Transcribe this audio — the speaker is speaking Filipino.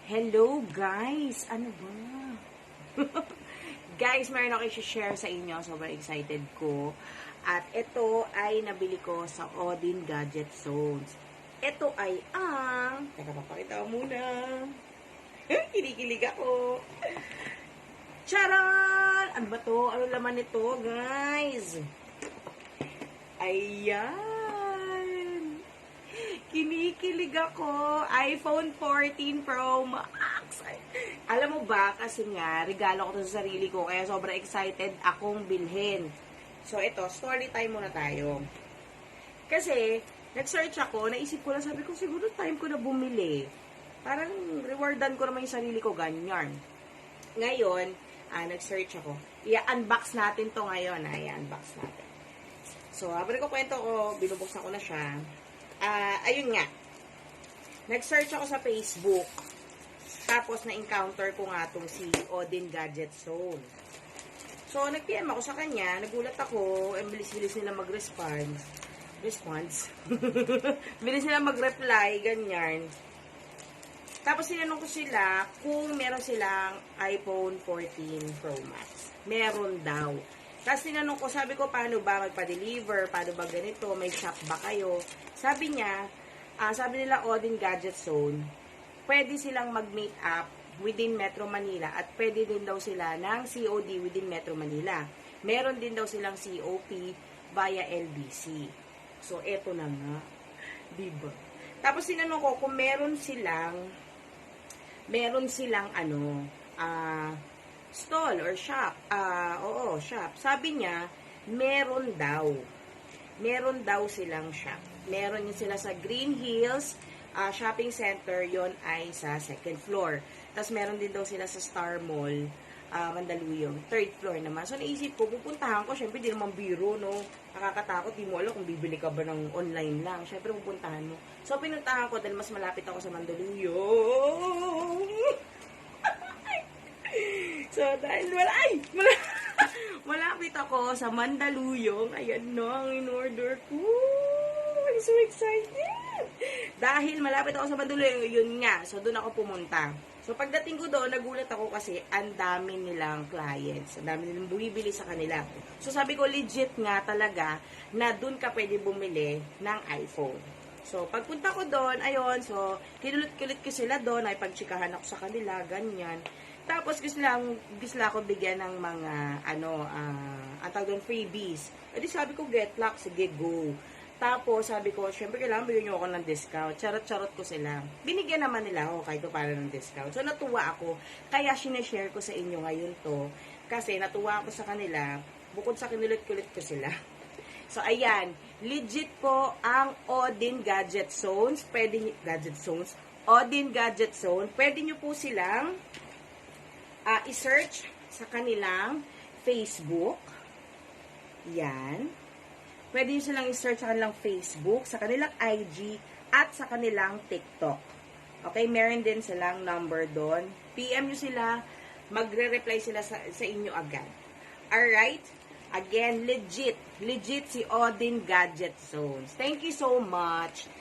Hello guys! Ano ba? Guys, meron ako i-share sa inyo. Sobrang excited ko. At ito ay nabili ko sa Odin Gadget Zones. Ito ay ang... Teka, papakita ko muna. Kinikilig ako. Charan! Ano ba to? Ano laman nito, guys? Ayan! Kinikilig ako. iPhone 14 Pro Max. Alam mo ba, kasi nga, regalo ko to sa sarili ko, kaya sobrang excited akong bilhin. So, ito, story time muna tayo. Kasi, nag-search ako, naisip ko lang, sabi ko, siguro time ko na bumili. Parang rewardan ko naman yung sarili ko, ganyan. Ngayon, nag-search ako. I-unbox natin to ngayon. I-unbox natin. So, habang ko kwento ko, binubuksan ko na siya. Ayun nga. Nag-search ako sa Facebook. Tapos, na-encounter ko nga itong si Odin Gadget Zone. So, nag-PM ako sa kanya. Nagulat ako. Bilis-bilis nila mag-response. Bilis nila mag-reply. Ganyan. Tapos, sinanong ko sila kung meron silang iPhone 14 Pro Max. Meron daw. Tapos, tinanong ko, sabi ko, paano ba magpa-deliver? Paano ba ganito? May shop ba kayo? Sabi niya, sabi nila Odin Gadget Zone, pwede silang mag-meet up within Metro Manila at pwede din daw sila ng COD within Metro Manila. Meron din daw silang COP via LBC. So, eto na nga. Diba? Tapos, tinanong ko kung meron silang stall or shop. Oo, shop. Sabi niya, meron daw silang shop. Meron yun sila sa Green Hills Shopping Center, yon ay sa second floor. Tapos meron din daw sila sa Star Mall, Mandaluyong, third floor naman. So naisip ko, pupuntahan ko, syempre di naman biro, no? Nakakatakot, di mo alam kung bibili ka ba ng online lang. Syempre pupuntahan mo. So pinuntahan ko dahil mas malapit ako sa Mandaluyong. So dahil malapit ako sa Mandaluyong, ayan no, ang in-order ko. I'm so excited! Dahil malapit ako sa Mandaluyong, yun nga. So, doon ako pumunta. So, pagdating ko doon, nagulat ako kasi ang dami nilang clients. Ang dami nilang bumibili sa kanila. So, sabi ko, legit nga talaga na doon ka pwede bumili ng iPhone. So, pagpunta ko doon, ayun, so, kinulit-kulit ko sila doon, ay pagtsikahan ako sa kanila, ganyan. Tapos, gusto ako bigyan ng mga, ang tawag doon, freebies. E di sabi ko, get luck, sige, go. Tapos, sabi ko, syempre kailangan bigyan nyo ako ng discount. Charot-charot ko sila. Binigyan naman nila ako kahit pa ng discount. So, natuwa ako. Kaya, sineshare ko sa inyo ngayon to. Kasi, natuwa ako sa kanila. Bukod sa kinulit-kulit ko sila. So, ayan. Legit po ang Odin Gadget Zones. Odin Gadget Zone. Pwede nyo po silang i-search sa kanilang Facebook. Yan. Pwede nyo silang i-search sa kanilang Facebook, sa kanilang IG, at sa kanilang TikTok. Okay? Meron din silang number doon. PM nyo sila, magre-reply sila sa inyo agad. Alright? Again, legit si Odin Gadget Zones. Thank you so much.